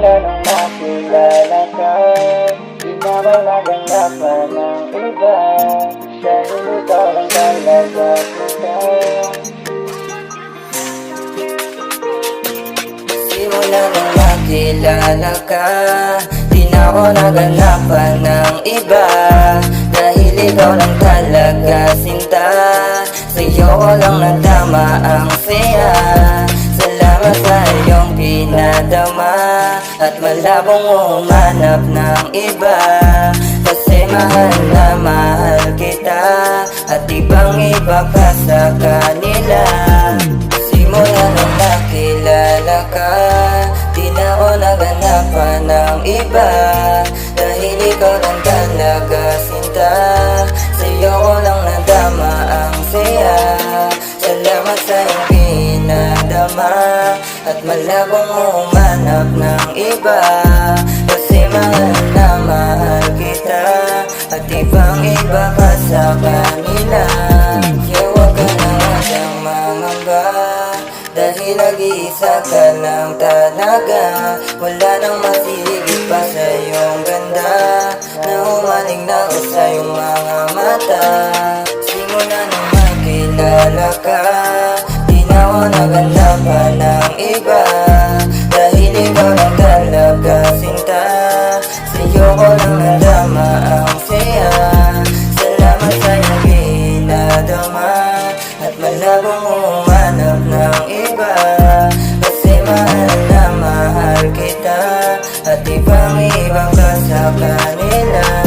Simula nung nakilala ka, di na ba naganapan ng iba? Dahil ikaw lang talaga kita. Simula nung nakilala ka, di na ako naganapan ng iba. Dahil ikaw lang talaga sinta, sa'yo ko lang nadama ang saya. Salamat sa iyong pinadama, at malabong umanap ng iba. Kasi mahal na mahal kita, at ibang iba ka sa kanila. Simula nung nakilala ka, di na ako naganapan ng iba. Dahil ikaw lang talaga sinta, sa'yo ko lang nadama ang saya. Salamat sa iyong pinadama, at malabong umanap ng iba. Kasi mahal na mahal kita, at ibang iba ka sa kanila. Kaya huwag ka na masyang mangamba, dahil nag-iisa ka lang talaga. Wala nang masigit pa sa iyong ganda, na humaling na ako sa iyong mga mata. Simula nung makilala ka, di na ako naganapan ng iba. Dahil ikaw lang talaga sinta, sa'yo ko lang nadama ang saya. Salamat sa iyong pinadama, at malabong umanap ng iba. Kasi mahal na mahal kita, at ibang ka sa kanila.